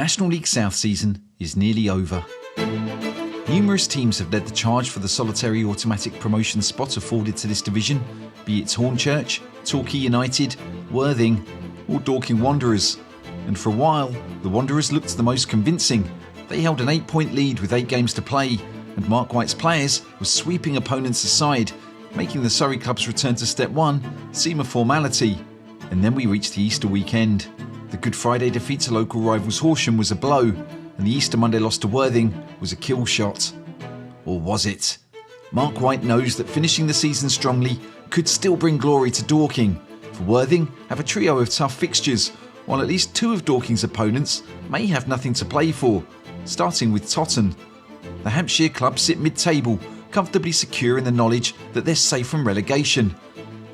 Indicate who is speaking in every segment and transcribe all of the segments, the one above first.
Speaker 1: National League South season is nearly over. Numerous teams have led the charge for the solitary automatic promotion spot afforded to this division, be it Hornchurch, Torquay United, Worthing or Dorking Wanderers. And for a while, the Wanderers looked the most convincing. They held an 8-point lead with 8 games to play, and Mark White's players were sweeping opponents aside, making the Surrey club's return to Step 1 seem a formality. And then we reached the Easter weekend. The Good Friday defeat to local rivals Horsham was a blow, and the Easter Monday loss to Worthing was a kill shot. Or was it? Mark White knows that finishing the season strongly could still bring glory to Dorking, for Worthing have a trio of tough fixtures, while at least 2 of Dorking's opponents may have nothing to play for, starting with Totton. The Hampshire club sit mid-table, comfortably secure in the knowledge that they're safe from relegation.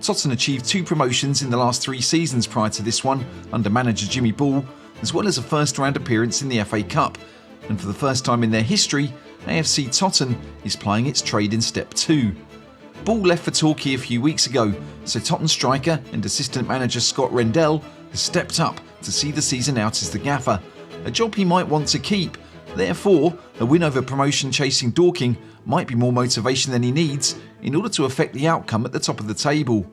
Speaker 1: Totton achieved 2 promotions in the last 3 seasons prior to this one under manager Jimmy Ball, as well as a first-round appearance in the FA Cup. And for the first time in their history, AFC Totton is plying its trade in Step 2. Ball left for Torquay a few weeks ago, so Totton striker and assistant manager Scott Rendell has stepped up to see the season out as the gaffer, a job he might want to keep. Therefore, a win over promotion-chasing Dorking might be more motivation than he needs in order to affect the outcome at the top of the table.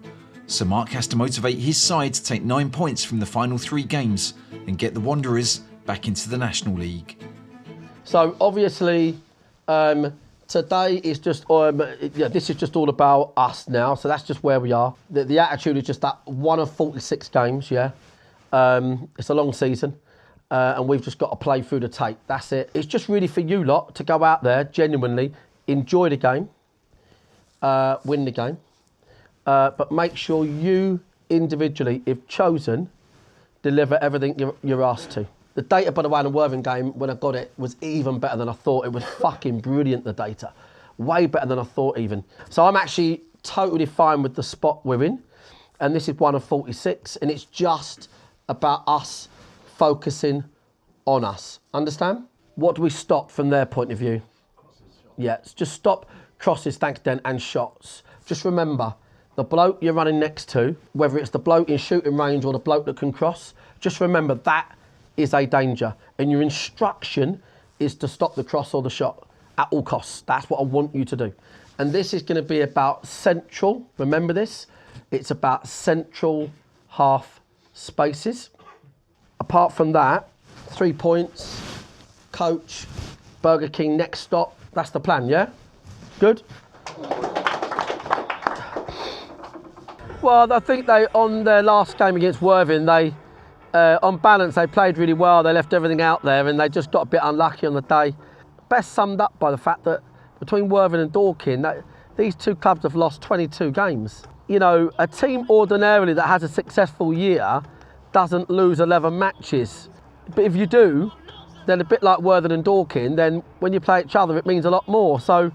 Speaker 1: So Mark has to motivate his side to take 9 points from the final 3 games and get the Wanderers back into the National League.
Speaker 2: So obviously, today is just this is just all about us now. So that's just where we are. The attitude is just that 1 of 46 games. Yeah, it's a long season. And we've just got to play through the tape. That's it. It's just really for you lot to go out there, genuinely, enjoy the game, win the game, but make sure you individually, if chosen, deliver everything you're asked to. The data, by the way, in the Worthing game, when I got it, was even better than I thought. It was fucking brilliant, the data. Way better than I thought even. So I'm actually totally fine with the spot we're in. And this is 1 of 46. And it's just about us focusing on us. Understand? What do we stop from their point of view? Yeah, just stop crosses, thanks Den, and shots. Just remember, the bloke you're running next to, whether it's the bloke in shooting range or the bloke that can cross, just remember that is a danger. And your instruction is to stop the cross or the shot at all costs. That's what I want you to do. And this is going to be about central, remember this, it's about central half spaces. Apart from that, 3 points, coach, Burger King, next stop. That's the plan, yeah? Good? Well, I think they, on their last game against Worthing, they, on balance, they played really well. They left everything out there and they just got a bit unlucky on the day. Best summed up by the fact that between Worthing and Dorking, these 2 clubs have lost 22 games. You know, a team ordinarily that has a successful year doesn't lose 11 matches. But if you do, then a bit like Worthing and Dorking, then when you play each other, it means a lot more. So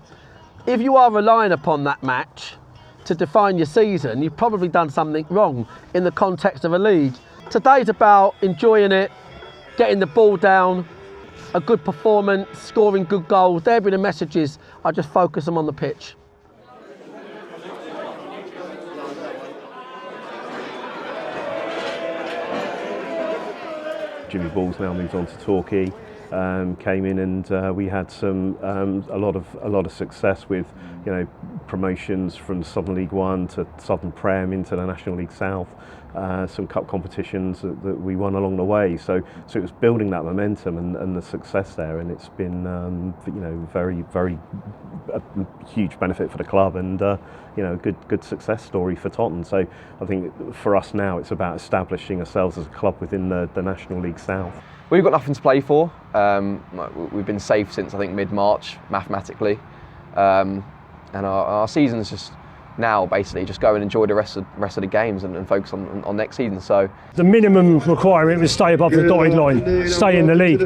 Speaker 2: if you are relying upon that match to define your season, you've probably done something wrong in the context of a league. Today's about enjoying it, getting the ball down, a good performance, scoring good goals. There'll be the messages. I just focus them on the pitch.
Speaker 3: Jimmy Ball's now moved on to Torquay, came in and we had a lot of success with, you know, promotions from Southern League 1 to Southern Prem into the National League South, some cup competitions that we won along the way. So it was building that momentum and the success there, and it's been you know, very a huge benefit for the club and you know, good success story for Totton. So I think for us now it's about establishing ourselves as a club within the National League South.
Speaker 4: We've got nothing to play for. We've been safe since I think mid-March mathematically, and our season's just now basically just go and enjoy the rest of the games and focus on next season. So
Speaker 5: the minimum requirement was stay above the dotted line, stay in the league.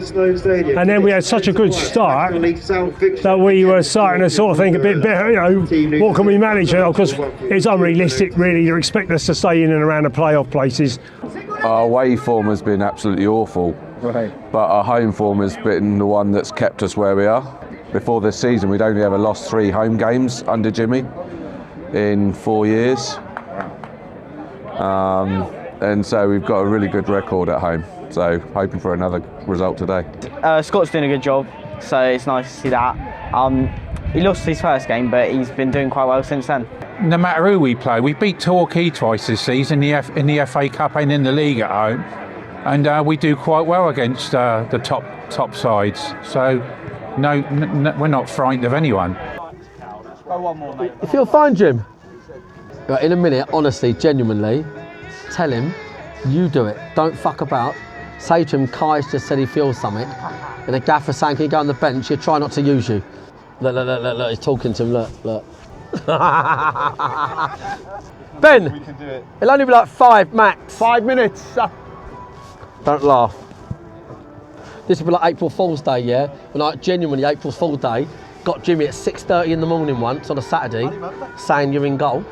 Speaker 5: And then we had such a good start that we were starting to sort of think a bit better, you know, what can we manage? Because it's unrealistic really to expect us to stay in and around the playoff places.
Speaker 6: Our away form has been absolutely awful, right, but our home form has been the one that's kept us where we are. Before this season we'd only ever lost 3 home games under Jimmy in 4 years, and so we've got a really good record at home. So hoping for another result today.
Speaker 7: Scott's doing a good job, so it's nice to see that. He lost his first game, but he's been doing quite well since then.
Speaker 8: No matter who we play, we beat Torquay twice this season in the FA Cup and in the league at home, and we do quite well against the top sides. So no, we're not frightened of anyone.
Speaker 2: You feel fine, Jim? Right, in a minute, honestly, genuinely, tell him you do it. Don't fuck about. Say to him, Kai's just said he feels something, and the gaffer saying, can you go on the bench? He'll try not to use you. Look, he's talking to him, look. Ben, we can do it. It'll only be like 5 max. 5 minutes. Don't laugh. This will be like April Fool's Day, yeah? When I genuinely, April Fool's Day, got Jimmy at 6:30 in the morning once on a Saturday, saying you're in goal.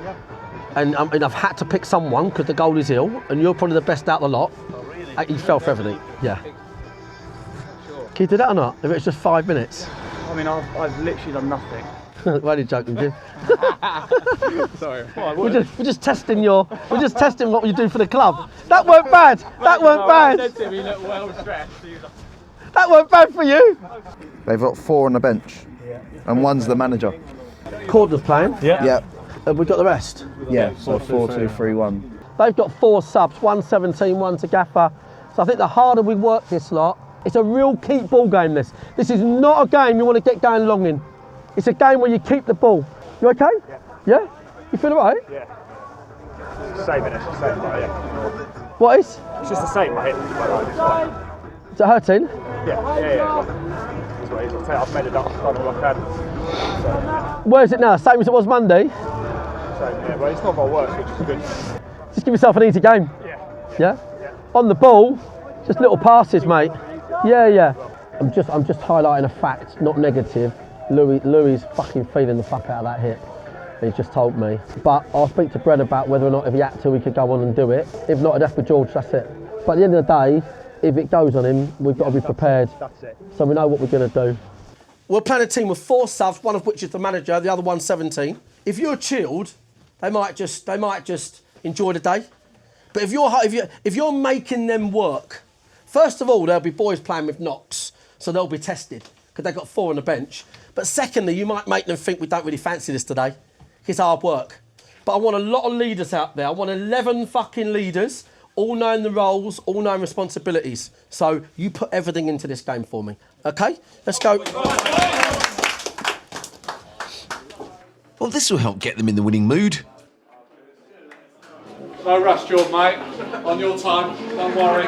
Speaker 2: And I've had to pick someone because the goal is ill, and you're probably the best out of the lot. Oh, really? He fell for everything, yeah. Can you do that or not? If it's just 5 minutes?
Speaker 9: I mean, I've literally done nothing.
Speaker 2: Why are you joking, Jim?
Speaker 9: Sorry.
Speaker 2: We're just testing what you do for the club. That weren't bad. That weren't bad. That weren't bad for you.
Speaker 10: They've got 4 on the bench, and one's the manager.
Speaker 2: Corder's playing.
Speaker 10: Yeah.
Speaker 2: Have we got the rest?
Speaker 10: Yeah. So 4-2-3-1.
Speaker 2: They've got 4 subs. 1 17, 1 to Gaffer. So I think the harder we work this lot, it's a real keep ball game. This is not a game you want to get going long in. It's a game where you keep the ball. You okay? Yeah? You feel alright?
Speaker 9: Yeah. Saving it, yeah.
Speaker 2: What is?
Speaker 9: It's just the same, my hip.
Speaker 2: Is it hurting?
Speaker 9: Yeah. I've made it up, kind of like that. So,
Speaker 2: Where is it now? Same as it was Monday?
Speaker 9: Same, yeah, but it's not got worse, which is good.
Speaker 2: Just give yourself an easy game. Yeah? On the ball, just little passes, mate. Yeah. I'm just highlighting a fact, not negative. Louis fucking feeling the fuck out of that hip. He's just told me. But I'll speak to Brett about whether or not if he had to, we could go on and do it. If not, I'd have to George, that's it. But at the end of the day, if it goes on him, we've got to be prepared. That's it. So we know what we're going to do. We're playing a team with 4 subs, one of which is the manager, the other one's 17. If you're chilled, they might just enjoy the day. But if you're making them work, first of all, there'll be boys playing with knocks, so they'll be tested because they've got 4 on the bench. But secondly, you might make them think we don't really fancy this today. It's hard work. But I want a lot of leaders out there. I want 11 fucking leaders, all knowing the roles, all knowing responsibilities. So you put everything into this game for me. Okay? Let's go.
Speaker 1: Well, this will help get them in the winning mood.
Speaker 11: No rush, George, mate. On your time, don't worry.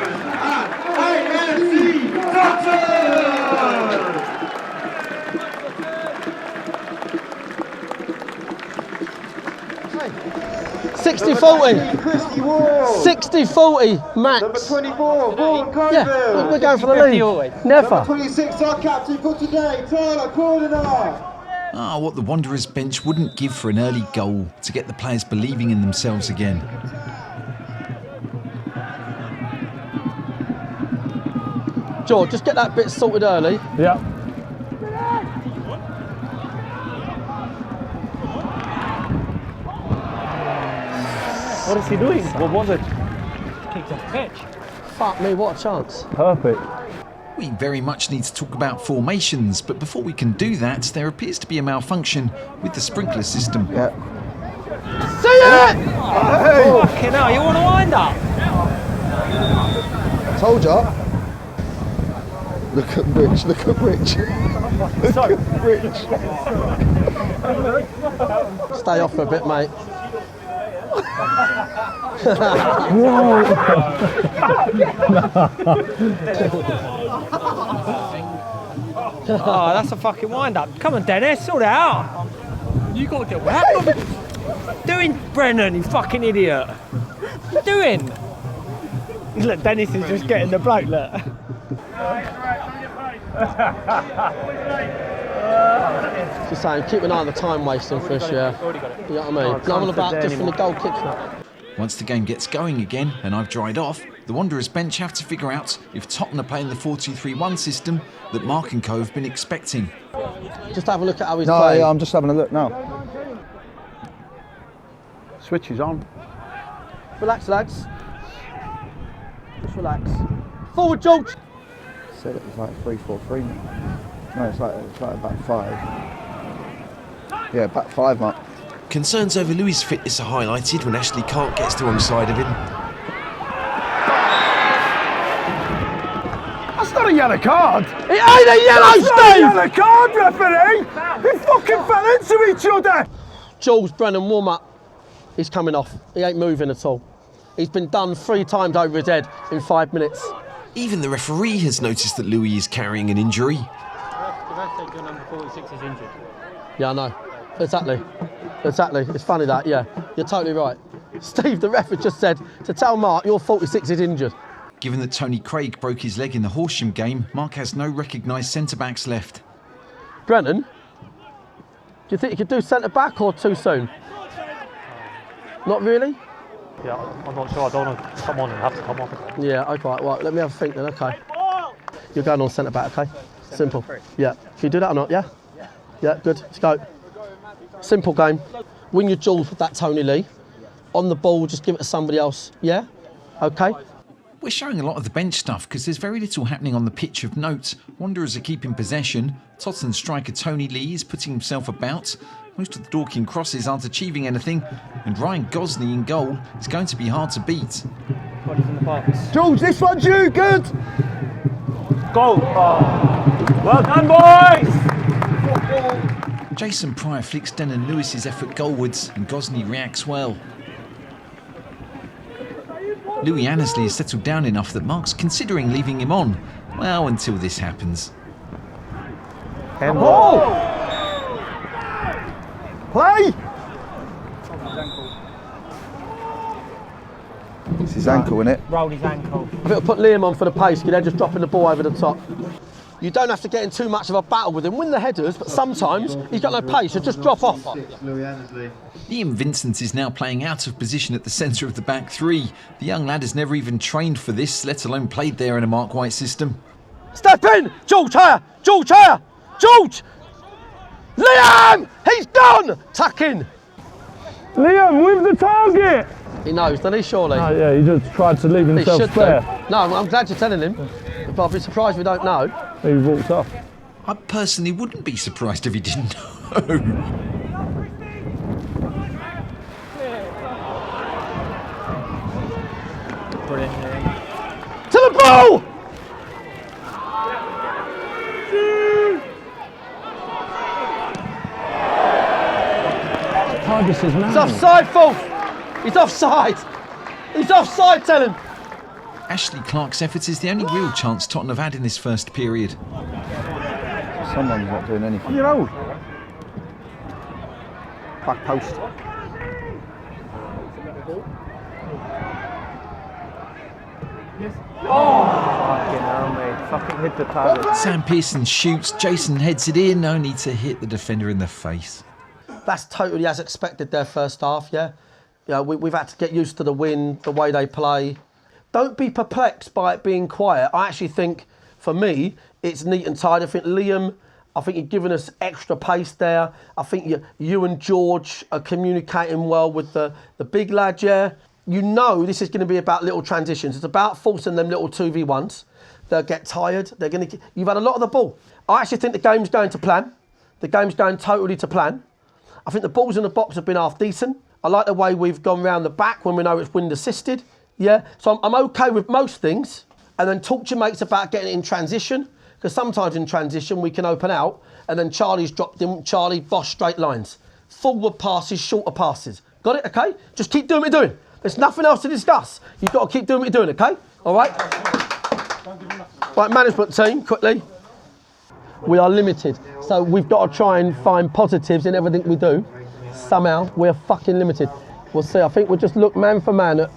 Speaker 11: AFC Totton!
Speaker 2: 60-40. 60-40 max.
Speaker 12: Number 24, Corrigan.
Speaker 2: Yeah, we're going for the lead. Never.
Speaker 12: Number 26, our captain for today, Corrigan.
Speaker 1: What the Wanderers bench wouldn't give for an early goal to get the players believing in themselves again.
Speaker 2: George, just get that bit sorted early.
Speaker 5: Yeah.
Speaker 9: What is he doing? What was it?
Speaker 2: Kicked off the pitch. Fuck me, what a chance.
Speaker 5: Perfect.
Speaker 1: We very much need to talk about formations, but before we can do that, there appears to be a malfunction with the sprinkler system.
Speaker 10: Yeah.
Speaker 2: See it!
Speaker 7: Oh, fucking hell, you want to wind up?
Speaker 10: Told ya. Look at Rich. Look at Rich.
Speaker 2: Stay off for a bit, mate.
Speaker 7: Oh, that's a fucking wind up. Come on, Dennis, sort it out. You got to get wet. Doing, Brennan, you fucking idiot. What are you doing? Look, Dennis is just getting the bloke, look.
Speaker 2: Just saying, keep an eye on the time wasting for us, yeah. You know what I mean? Not all about just from the goal kicks now.
Speaker 1: Once the game gets going again, and I've dried off, the Wanderers bench have to figure out if Tottenham are playing the 4-2-3-1 system that Mark and Co have been expecting.
Speaker 2: Just have a look at how he's playing.
Speaker 10: Yeah, I'm just having a look now.
Speaker 5: Switch is on.
Speaker 2: Relax, lads. Just relax. Forward, George.
Speaker 10: Said it was like 3-4-3. No, it's like back 5. Yeah, back 5, Mark.
Speaker 13: Concerns over Louis' fitness are highlighted when Ashley Clark gets the wrong side of him.
Speaker 5: That's not a yellow card.
Speaker 2: It ain't a yellow, Steve!
Speaker 5: Not a yellow card, referee! They fucking fell into each other!
Speaker 2: Jules Brennan, warm up. He's coming off. He ain't moving at all. He's been done 3 times over his head in 5 minutes.
Speaker 13: Even the referee has noticed that Louis is carrying an injury.
Speaker 7: The ref said your number 46 is injured.
Speaker 2: Yeah, I know. Exactly. It's funny that, yeah. You're totally right. Steve, the ref has just said to tell Mark your 46 is injured.
Speaker 1: Given that Tony Craig broke his leg in the Horsham game, Mark has no recognised centre-backs left.
Speaker 2: Brennan, do you think you could do centre-back or too soon? Not really?
Speaker 9: Yeah, I'm not sure. I don't want to come on and have to come off.
Speaker 2: Yeah, okay, right, let me have a think then, okay. You're going on centre-back, okay? Simple. Yeah. Can you do that or not, yeah? Yeah, good. Let's go. Simple game. Win your duels with that Tony Lee. On the ball, just give it to somebody else. Yeah? Okay?
Speaker 1: We're showing a lot of the bench stuff because there's very little happening on the pitch of note. Wanderers are keeping possession. Totton striker Tony Lee is putting himself about. Most of the Dorking crosses aren't achieving anything. And Ryan Gosney in goal is going to be hard to beat.
Speaker 7: Bodies in the box.
Speaker 5: George, this one's you, good!
Speaker 9: Go! Oh. Well done, boys!
Speaker 1: Jason Pryor flicks Denon Lewis's effort goalwards and Gosney reacts well. Louis Annesley has settled down enough that Mark's considering leaving him on. Well, until this happens.
Speaker 5: Handball! Play!
Speaker 10: It's his ankle, isn't it?
Speaker 7: Rolled his ankle.
Speaker 2: I think I'll put Liam on for the pace, they're just dropping the ball over the top. You don't have to get in too much of a battle with him. Win the headers, but sometimes he's got no pace, so just drop off.
Speaker 1: Liam Vincent is now playing out of position at the centre of the back 3. The young lad has never even trained for this, let alone played there in a Mark White system.
Speaker 2: Step in! George, higher! George, higher! George! Liam! He's gone! Tuck in!
Speaker 5: Liam, with the target!
Speaker 2: He knows, doesn't he, surely?
Speaker 5: Oh, yeah, he just tried to leave himself spare.
Speaker 2: No, I'm glad you're telling him. But I'd be surprised if we don't know.
Speaker 5: He walked off.
Speaker 1: I personally wouldn't be surprised if he didn't know.
Speaker 7: Brilliant.
Speaker 2: To the ball! He's offside, Fulf! He's offside! He's offside, tell him!
Speaker 1: Ashley Clark's effort is the only real chance Tottenham have had in this first period.
Speaker 10: Someone's not doing anything.
Speaker 5: You're old.
Speaker 10: Back post.
Speaker 7: Fucking hell, mate. Fucking hit the target.
Speaker 1: Sam Pearson shoots, Jason heads it in, only to hit the defender in the face.
Speaker 2: That's totally as expected their first half, yeah? Yeah, we've had to get used to the wind, the way they play. Don't be perplexed by it being quiet. I actually think, for me, it's neat and tidy. I think Liam, you've given us extra pace there. I think you and George are communicating well with the big lad, yeah? You know this is going to be about little transitions. It's about forcing them little 2v1s. They'll get tired. You've had a lot of the ball. I actually think the game's going to plan. The game's going totally to plan. I think the balls in the box have been half decent. I like the way we've gone round the back when we know it's wind assisted. Yeah, so I'm okay with most things. And then talk to your mates about getting it in transition, because sometimes in transition we can open out, and then Charlie's dropped in, Charlie, boss, straight lines. Forward passes, shorter passes. Got it, okay? Just keep doing what you're doing. There's nothing else to discuss. You've got to keep doing what you're doing, okay? All right? Right, management team, quickly. We are limited, so we've got to try and find positives in everything we do. Somehow, we're fucking limited. We'll see. I think we'll just look man for man at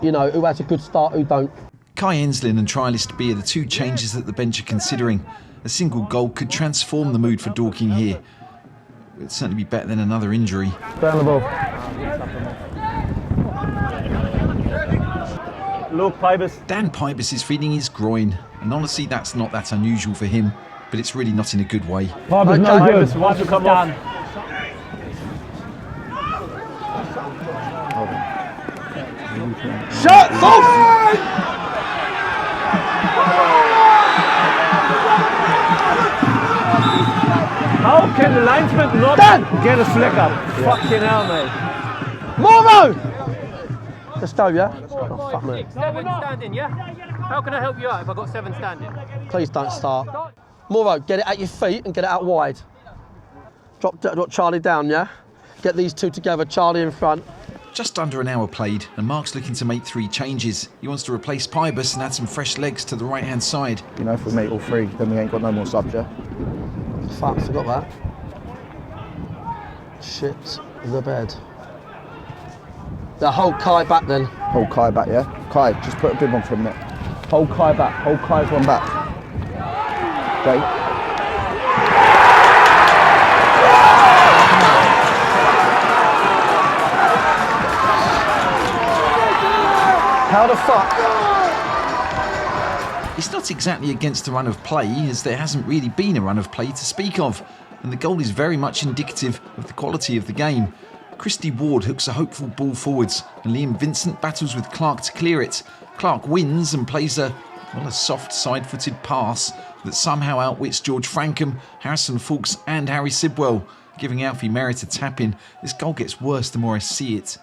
Speaker 2: who has a good start, who don't.
Speaker 1: Kai Enslin and trialist B are the two changes that the bench are considering. A single goal could transform the mood for Dorking here. It'd certainly be better than another injury.
Speaker 5: Down the ball.
Speaker 9: Look, Pybus.
Speaker 1: Dan Pybus is feeling his groin, and honestly that's not that unusual for him, but it's really not in a good way.
Speaker 5: Pybus, no good.
Speaker 9: Pybus, once you come off.
Speaker 2: Shut off!
Speaker 5: How can the linesman not get a flick up? Fucking hell, mate.
Speaker 2: Morvo! Let's go, yeah? Oh, fuck me.
Speaker 7: 7 standing, yeah? How can I help you out if I've got 7 standing?
Speaker 2: Please don't start. Morvo, get it at your feet and get it out wide. Drop Charlie down, yeah? Get these two together, Charlie in front.
Speaker 1: Just under an hour played, and Mark's looking to make 3 changes. He wants to replace Pybus and add some fresh legs to the right-hand side.
Speaker 10: You know, if we make all 3, then we ain't got no more subs, yeah?
Speaker 2: Fuck, forgot that. Shit, the bed. Now hold Kai back then.
Speaker 10: Hold Kai back, yeah? Kai, just put a big one for a minute. Hold Kai back, hold Kai's one back. Okay?
Speaker 2: How the fuck?
Speaker 1: It's not exactly against a run of play, as there hasn't really been a run of play to speak of, and the goal is very much indicative of the quality of the game. Christy Ward hooks a hopeful ball forwards, and Liam Vincent battles with Clark to clear it. Clark wins and plays a soft side-footed pass that somehow outwits George Frankham, Harrison Fawkes and Harry Sidwell, giving Alfie Merritt a tap-in. This goal gets worse the more I see it.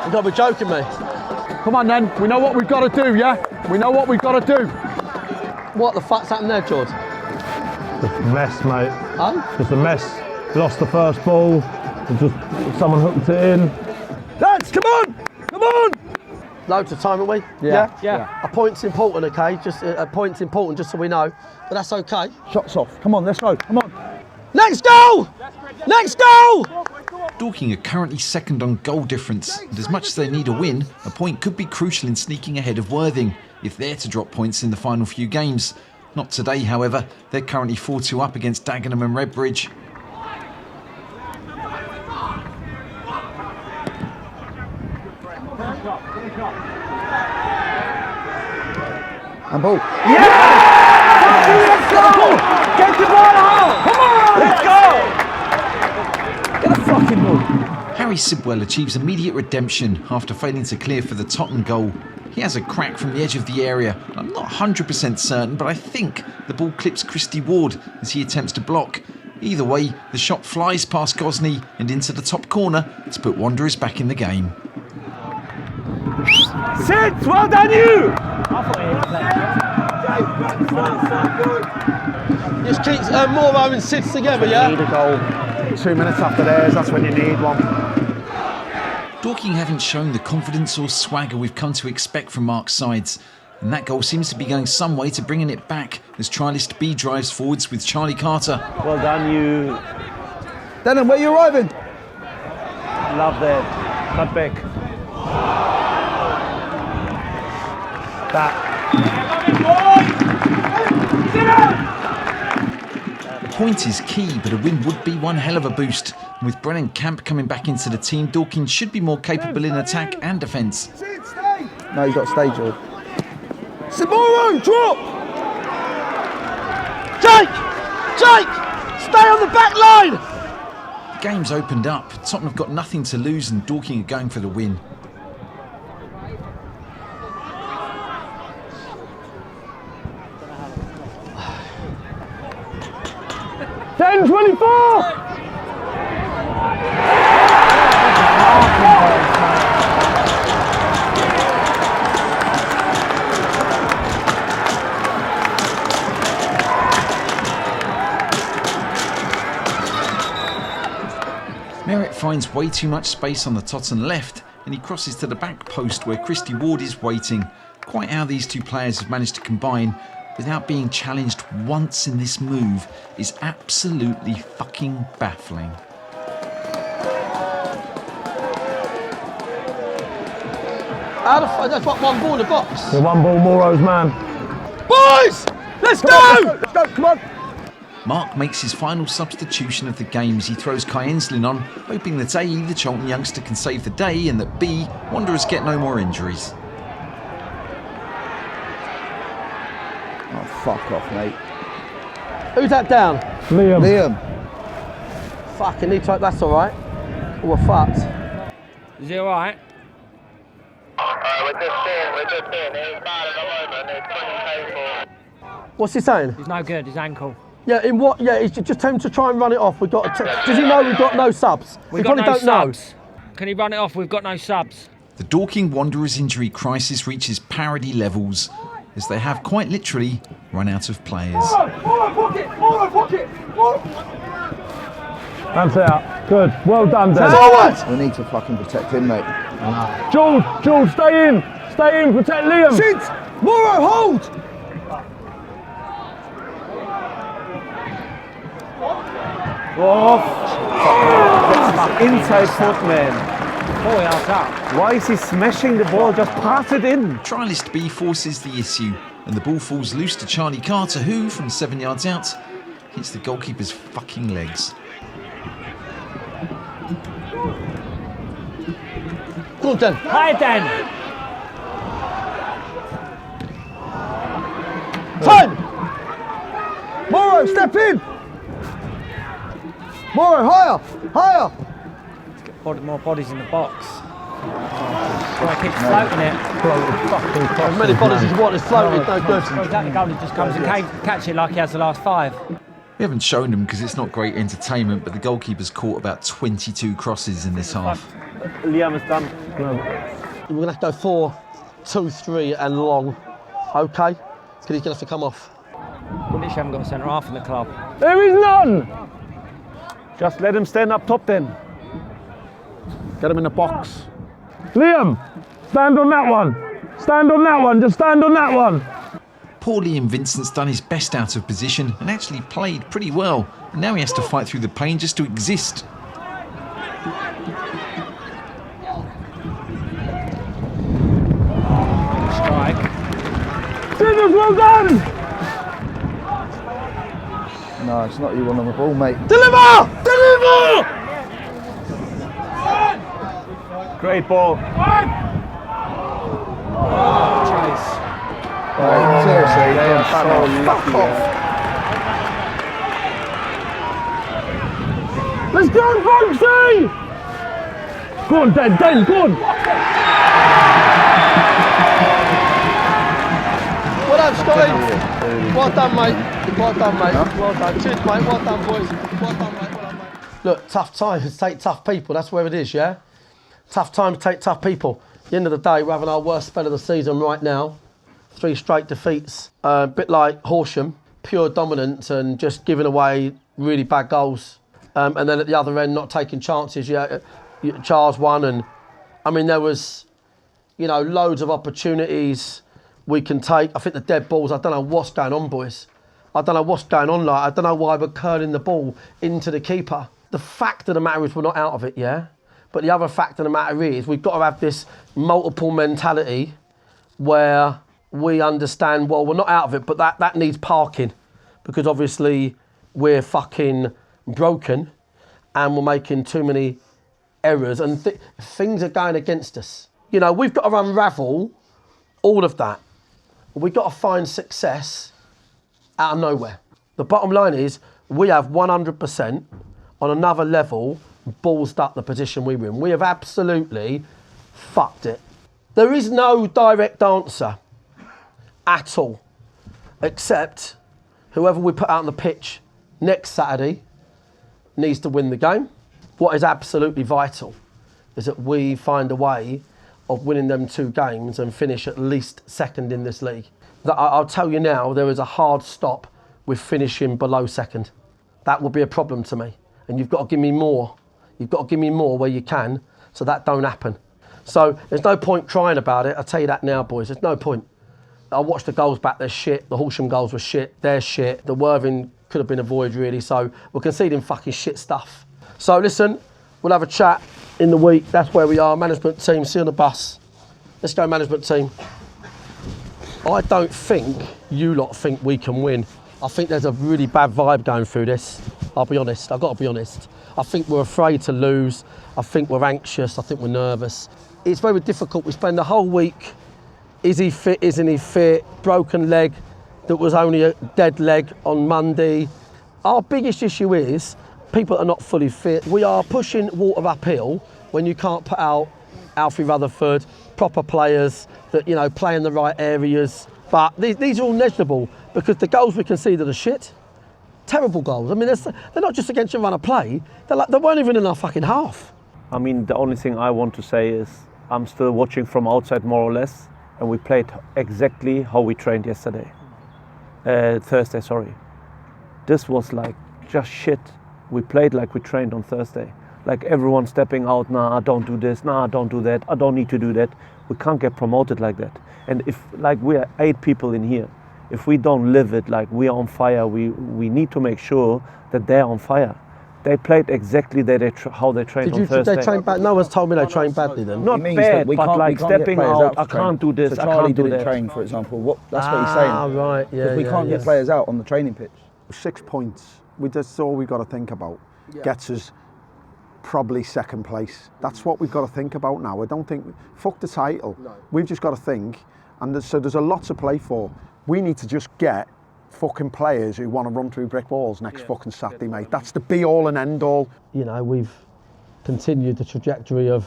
Speaker 2: You gotta be joking me.
Speaker 10: Come on then, we know what we've got to do, yeah? We know what we've got to do.
Speaker 2: What the fuck's happened there, George?
Speaker 5: Just a mess, mate.
Speaker 2: Huh?
Speaker 5: Just a mess. Lost the first ball. Just someone hooked it in.
Speaker 2: Lads, come on! Come on! Loads of time, haven't we?
Speaker 10: Yeah.
Speaker 2: A point's important, okay? Just a point's important, just so we know. But that's okay.
Speaker 10: Shots off. Come on, let's go. Come on.
Speaker 2: Next goal! Next goal!
Speaker 1: Dorking are currently second on goal difference, and as much as they need a win, a point could be crucial in sneaking ahead of Worthing, if they're to drop points in the final few games. Not today, however. They're currently 4-2 up against Dagenham and Redbridge.
Speaker 10: And ball.
Speaker 5: Yeah! Let's go! Get the ball out! Come on! Let's go! Get a fucking ball.
Speaker 1: Harry Sidwell achieves immediate redemption after failing to clear for the Totton goal. He has a crack from the edge of the area. I'm not 100% certain, but I think the ball clips Christy Ward as he attempts to block. Either way, the shot flies past Gosney and into the top corner to put Wanderers back in the game.
Speaker 5: Sit! Well done, you!
Speaker 2: Just keep Morvo and Sids together, yeah?
Speaker 10: Need a goal. 2 minutes after theirs, that's when you need one.
Speaker 1: Dorking haven't shown the confidence or swagger we've come to expect from Mark's sides, and that goal seems to be going some way to bringing it back as trialist B drives forwards with Charlie Carter.
Speaker 5: Well done, you.
Speaker 10: Denham, where are you arriving?
Speaker 5: Love that. Cut back. That.
Speaker 1: A point is key, but a win would be one hell of a boost. And with Brennan Camp coming back into the team, Dorking should be more capable in attack and defence.
Speaker 10: No, you've got to stay, George. Saboro, drop!
Speaker 2: Jake! Jake! Stay on the back line!
Speaker 1: The game's opened up. Tottenham have got nothing to lose and Dorking are going for the win.
Speaker 5: Ten 24!
Speaker 1: Merritt finds way too much space on the Totton left and he crosses to the back post where Christy Ward is waiting. Quite how these two players have managed to combine without being challenged once in this move is absolutely fucking baffling.
Speaker 2: How the fuck? That's what, one ball in the box.
Speaker 5: The one ball, Moro's man.
Speaker 2: Boys! Let's go!
Speaker 10: Let's go, come on!
Speaker 1: Mark makes his final substitution of the game as he throws Kai Enslin on, hoping that A, the Cholton youngster can save the day, and that B, Wanderers get no more injuries.
Speaker 10: Oh, fuck off, mate.
Speaker 2: Who's that down?
Speaker 10: Liam.
Speaker 2: Fucking need to, that's alright. Oh, we're fucked.
Speaker 7: Is he alright?
Speaker 14: We're just in. He's bad at the moment. It's 20k for.
Speaker 2: What's he saying?
Speaker 7: He's no good, his ankle.
Speaker 2: Yeah, in what? Yeah, it's just tell him to try and run it off. We've got. Does he know we've got no subs?
Speaker 7: We
Speaker 2: probably
Speaker 7: got no
Speaker 2: don't
Speaker 7: subs.
Speaker 2: know.
Speaker 7: Can he run it off? We've got no subs.
Speaker 1: The Dorking Wanderers injury crisis reaches parody levels as they have quite literally run out of players.
Speaker 5: That's out. Good. Well done, Dan.
Speaker 10: Forward! We need to fucking protect him, mate.
Speaker 5: George, stay in. Stay in, protect Liam.
Speaker 10: Shoot! Moro, hold!
Speaker 15: Inside foot, man.
Speaker 7: 4 yards out.
Speaker 15: Why is he smashing the ball? Just pass it in.
Speaker 1: Trialist B forces the issue, and the ball falls loose to Charlie Carter, who, from 7 yards out, hits the goalkeeper's fucking legs.
Speaker 2: Go on, Dan.
Speaker 7: Hi, Dan.
Speaker 10: Time! Moro, step in! Moro, higher!
Speaker 7: More bodies in the box. I keep floating it.
Speaker 2: As many bodies as you want, it's floating, no good.
Speaker 7: Well, exactly, Goldie just comes and catch it like he has the last 5.
Speaker 1: We haven't shown them because it's not great entertainment, but the goalkeeper's caught about 22 crosses in this half.
Speaker 15: Liam is done.
Speaker 2: We're going to have to go 4-2-3 and long. Okay? Because he's going to have to come off.
Speaker 7: We literally haven't got a centre half in the club.
Speaker 5: There is none.
Speaker 15: Just let him stand up top then. Get him in the box.
Speaker 5: Liam, stand on that one. Stand on that one. Just stand on that one.
Speaker 1: Poor Liam Vincent's done his best out of position and actually played pretty well. And now he has to fight through the pain just to exist.
Speaker 7: Strike.
Speaker 5: Scissors, well done.
Speaker 10: No, it's not you one on the ball, mate.
Speaker 2: Deliver! Deliver!
Speaker 15: Great ball.
Speaker 7: Chase.
Speaker 10: Right, seriously,
Speaker 15: They are so
Speaker 10: fuck
Speaker 15: lucky.
Speaker 10: off.
Speaker 5: Let's go, Foxy! Go on, Dan, go on.
Speaker 2: Well done, Scotty. Well done, mate. Well done, mate. Well done. Cheers, mate. Well done, boys. Well done, mate. Well done, mate. Look, tough times take tough people. That's where it is, yeah? Tough times take tough people. At the end of the day, we're having our worst spell of the season right now. 3 straight defeats. A bit like Horsham. Pure dominance and just giving away really bad goals. And then at the other end, not taking chances. Yeah, Charles won. And I mean, there was, you know, loads of opportunities we can take. I think the dead balls, I don't know what's going on, boys. I don't know what's going on. Like, I don't know why we're curling the ball into the keeper. The fact of the matter is we're not out of it, yeah? But the other fact of the matter is we've got to have this multiple mentality where we understand, well, we're not out of it, but that needs parking because obviously we're fucking broken and we're making too many errors and things are going against us. You know, we've got to unravel all of that. We've got to find success out of nowhere. The bottom line is we have 100% on another level ballsed up the position we were in. We have absolutely fucked it. There is no direct answer at all, except whoever we put out on the pitch next Saturday needs to win the game. What is absolutely vital is that we find a way of winning them 2 games and finish at least second in this league. I'll tell you now, there is a hard stop with finishing below second. That will be a problem to me. And you've got to give me more. You've got to give me more where you can, so that don't happen. So there's no point crying about it. I'll tell you that now, boys. There's no point. I watched the goals back, they're shit. The Horsham goals were shit, they're shit. The Worthing could have been avoided, really. So we're conceding fucking shit stuff. So listen, we'll have a chat in the week. That's where we are. Management team, see you on the bus. Let's go, management team. I don't think you lot think we can win. I think there's a really bad vibe going through this. I'll be honest, I've got to be honest. I think we're afraid to lose. I think we're anxious. I think we're nervous. It's very difficult. We spend the whole week, is he fit, isn't he fit? Broken leg that was only a dead leg on Monday. Our biggest issue is people are not fully fit. We are pushing water uphill when you can't put out Alfie Rutherford, proper players that, you know, play in the right areas. But these are all negligible because the goals we conceded are shit. Terrible goals. I mean, they're not just against your run of play. They weren't even in our fucking half.
Speaker 16: I mean, the only thing I want to say is I'm still watching from outside more or less, and we played exactly how we trained yesterday. Thursday, sorry. This was like just shit. We played like we trained on Thursday. Like everyone stepping out, nah, don't do this, nah, don't do that, I don't need to do that. We can't get promoted like that. And if, like, we are 8 people in here, if we don't live it like we are on fire, we need to make sure that they're on fire. They played exactly how they trained on Thursday.
Speaker 2: Did they train bad? No one's told me they trained badly then.
Speaker 16: Not bad, but like stepping out, I can't do this,
Speaker 10: so
Speaker 16: I
Speaker 10: Charlie
Speaker 16: can't do
Speaker 10: didn't
Speaker 16: that.
Speaker 10: train, for example. That's what he's saying.
Speaker 2: Ah, right, yeah.
Speaker 10: Because we can't get players out on the training pitch.
Speaker 17: 6 points. That's all we've got to think about. Gets us probably second place. That's what we've got to think about now. I don't think, fuck the title. No. We've just got to think, and so there's a lot to play for. We need to just get fucking players who want to run through brick walls next fucking Saturday, mate. That's the be all and end all.
Speaker 2: You know, we've continued the trajectory of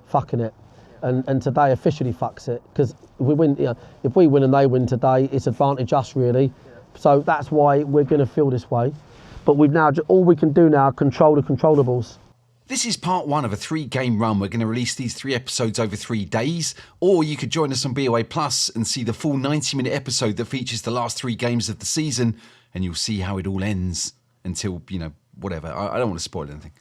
Speaker 2: fucking it, and today officially fucks it, because if we win, you know, if we win and they win today, it's advantage us really. So that's why we're going to feel this way. But we've now, all we can do now, control the controllables.
Speaker 1: This is part 1 of a 3-game run. We're going to release these 3 episodes over 3 days, or you could join us on BoA Plus and see the full 90-minute episode that features the last 3 games of the season, and you'll see how it all ends until, you know, whatever. I don't want to spoil anything.